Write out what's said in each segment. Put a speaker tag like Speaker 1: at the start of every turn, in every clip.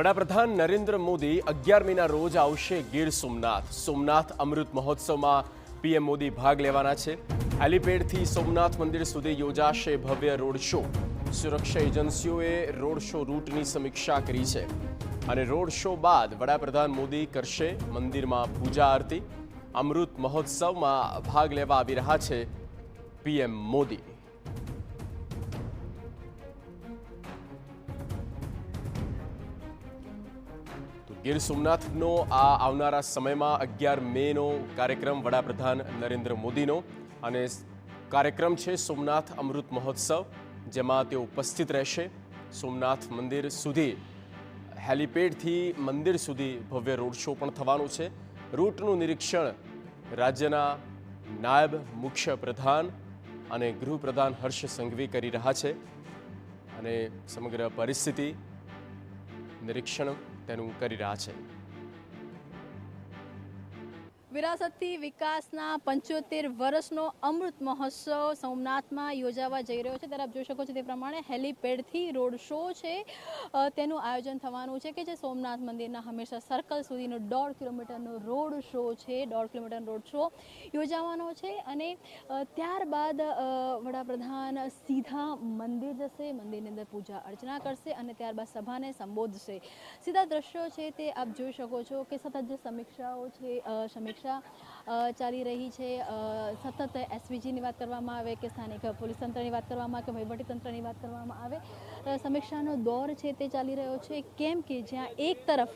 Speaker 1: વડાપ્રધાન નરેન્દ્ર મોદી 11મીના રોજ આવશે ગીર સોમનાથ અમૃત મહોત્સવમાં પીએમ મોદી ભાગ લેવાના છે। હેલીપેડથી સોમનાથ મંદિર સુધી યોજાશે ભવ્ય રોડ શો। સુરક્ષા એજન્સીઓએ રોડ શો રૂટની સમીક્ષા કરી છે અને રોડ શો બાદ વડાપ્રધાન મોદી કરશે મંદિરમાં પૂજા આરતી। અમૃત મહોત્સવમાં ભાગ લેવા આવી રહ્યા છે પીએમ મોદી। ગીર સોમનાથનો આ આવનારા સમયમાં 11 મેનો કાર્યક્રમ વડાપ્રધાન નરેન્દ્ર મોદીનો અને કાર્યક્રમ છે સોમનાથ અમૃત મહોત્સવ, જેમાં તેઓ ઉપસ્થિત રહેશે। સોમનાથ મંદિર સુધી હેલીપેડથી મંદિર સુધી ભવ્ય રોડ શો પણ થવાનો છે। રૂટનું નિરીક્ષણ રાજ્યના નાયબ મુખ્ય પ્રધાન અને ગૃહપ્રધાન હર્ષ સંઘવી કરી રહ્યા છે અને સમગ્ર પરિસ્થિતિ નિરીક્ષણ તેનું કરી રહ્યા છે।
Speaker 2: વિરાસતથી વિકાસના 75 વર્ષનો અમૃત મહોત્સવ સોમનાથમાં યોજાવા જઈ રહ્યો છે। ત્યારે આપ જોઈ શકો છો તે પ્રમાણે હેલીપેડથી રોડ શો છે તેનું આયોજન થવાનું છે કે જે સોમનાથ મંદિરના હંમેશા સર્કલ સુધીનો 1.5 કિલોમીટરનો રોડ શો છે। 1.5 કિલોમીટરનો રોડ શો યોજાવાનો છે અને ત્યારબાદ વડાપ્રધાન સીધા મંદિર જશે, મંદિરની અંદર પૂજા અર્ચના કરશે અને ત્યારબાદ સભાને સંબોધશે। સીધા દ્રશ્યો છે તે આપ જોઈ શકો છો કે સતત જે સમીક્ષાઓ છે સમીક્ષા ચાલી રહી છે। સતત એસવીજીની વાત કરવામાં આવે કે સ્થાનિક પોલીસ તંત્રની વાત કરવામાં આવે કે વહીવટી તંત્રની વાત કરવામાં આવે, સમીક્ષાનો દોર છે તે ચાલી રહ્યો છે। કેમ કે જ્યાં એક તરફ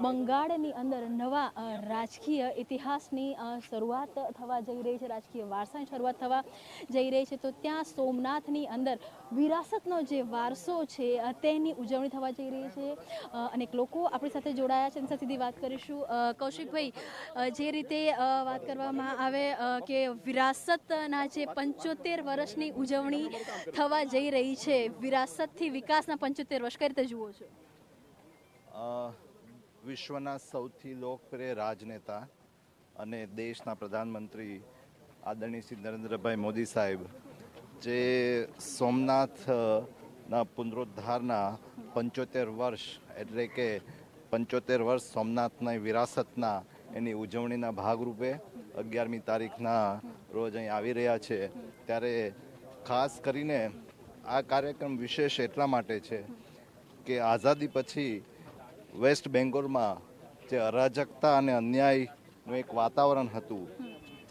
Speaker 2: બંગાળની અંદર નવા રાજકીય ઇતિહાસની શરૂઆત થવા જઈ રહી છે, રાજકીય વારસાની શરૂઆત થવા જઈ રહી છે, તો ત્યાં સોમનાથની અંદર વિરાસતનો જે વારસો છે તેની ઉજવણી થવા જઈ રહી છે। અનેક લોકો આપણી સાથે જોડાયા છે, એની સાથે સીધી વાત કરીશું। કૌશિકભાઈ, જે રીતે વાત કરવામાં આવે કે વિરાસતના જે 75 વર્ષની ઉજવણી થવા જઈ રહી છે, વિરાસતથી વિકાસના 75 વર્ષ કઈ રીતે જુઓ છો?
Speaker 3: વિશ્વના સૌથી લોકપ્રિય રાજનેતા અને દેશના પ્રધાનમંત્રી આદરણીય શ્રી નરેન્દ્રભાઈ મોદી સાહેબ જે સોમનાથના પુનરુદ્ધારના 75 વર્ષ એટલે કે 75 વર્ષ સોમનાથના વિરાસતના એની ઉજવણીના ભાગરૂપે 11મી તારીખના રોજ અહીં આવી રહ્યા છે। ત્યારે ખાસ કરીને આ કાર્યક્રમ વિશેષ એટલા માટે છે કે આઝાદી પછી વેસ્ટ બેંગોલમાં જે અરાજકતા અને અન્યાયનું એક વાતાવરણ હતું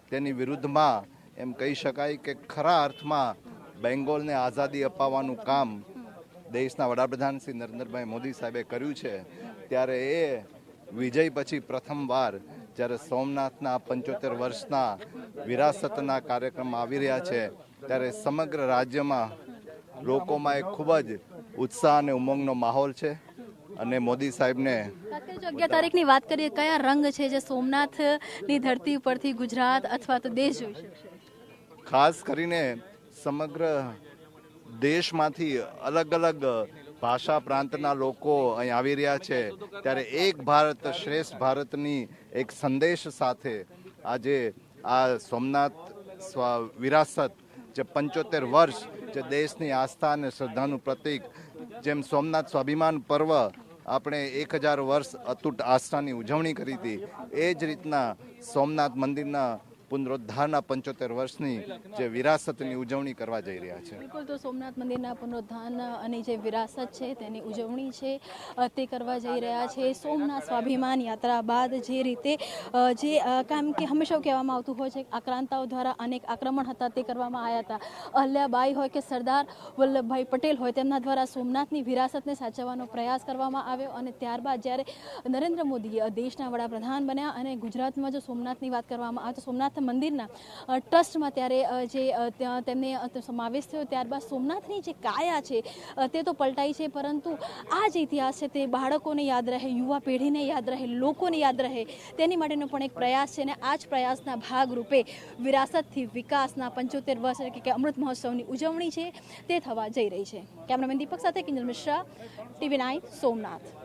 Speaker 3: તેની વિરુદ્ધમાં એમ કહી શકાય કે ખરા અર્થમાં બેંગોલને આઝાદી અપાવવાનું કામ દેશના વડાપ્રધાન શ્રી નરેન્દ્રભાઈ મોદી સાહેબે કર્યું છે। ત્યારે એ વિજય પછી પ્રથમવાર જ્યારે સોમનાથના 75 વર્ષના વિરાસતના કાર્યક્રમ આવી રહ્યા છે ત્યારે સમગ્ર રાજ્યમાં લોકોમાં એક ખૂબ જ ઉત્સાહ અને ઉમંગનો માહોલ છે અને મોદી સાહેબને
Speaker 2: 11 તારીખની વાત કરીએ, કયા રંગ છે જે સોમનાથની ધરતી ઉપરથી ગુજરાત અથવા તો દેશ જોઈ શકશે?
Speaker 3: ખાસ કરીને સમગ્ર દેશમાંથી અલગ અલગ ભાષા પ્રાંતના લોકો અહીં આવી રહ્યા છે। ત્યારે એક ભારત શ્રેષ્ઠ ભારતની એક સંદેશ સાથે આજે આ સોમનાથ વિરાસત જે 75 વર્ષ જે દેશની આસ્થા અને શ્રદ્ધાનું પ્રતીક, જેમ સોમનાથ સ્વાભિમાન પર્વ આપણે 1000 વર્ષ અતૂટ આસ્થાની ઉજવણી કરી હતી, એ જ રીતના સોમનાથ મંદિરના પુનરુદ્ધારના 75 વર્ષની જે વિરાસતની ઉજવણી કરવા જઈ રહ્યા છે।
Speaker 2: બિલકુલ, તો સોમનાથ મંદિરના પુનરુદ્ધાન અને જે વિરાસત છે તેની ઉજવણી છે તે કરવા જઈ રહ્યા છે। સોમનાથ સ્વાભિમાન યાત્રા બાદ જે રીતે જે કામ કે હંમેશા કહેવામાં આવતું હોય છે, આક્રાંતાઓ દ્વારા અનેક આક્રમણ હતા તે કરવામાં આવ્યા હતા। અહલ્યાબાઈ હોય કે સરદાર વલ્લભભાઈ પટેલ હોય, તેમના દ્વારા સોમનાથની વિરાસતને સાચવવાનો પ્રયાસ કરવામાં આવ્યો અને ત્યારબાદ જ્યારે નરેન્દ્ર મોદી દેશના વડાપ્રધાન બન્યા અને ગુજરાતમાં જો સોમનાથની વાત કરવામાં આવે તો સોમનાથ મંદિરના ટ્રસ્ટમાં ત્યારે જે તેમને સમાવેશ થયો, ત્યારબાદ સોમનાથની જે કાયા છે તે તો પલટાઈ છે, પરંતુ આ જે ઇતિહાસ છે તે બાળકોને યાદ રહે, યુવા પેઢીને યાદ રહે, લોકોને યાદ રહે, તેની માટેનો પણ એક પ્રયાસ છે અને આ જ પ્રયાસના ભાગરૂપે વિરાસતથી વિકાસના 75 વર્ષ એટલે કે અમૃત મહોત્સવની ઉજવણી છે તે થવા જઈ રહી છે। કેમેરામેન દીપક સાથે કિંજલ મિશ્રા, TV9 સોમનાથ।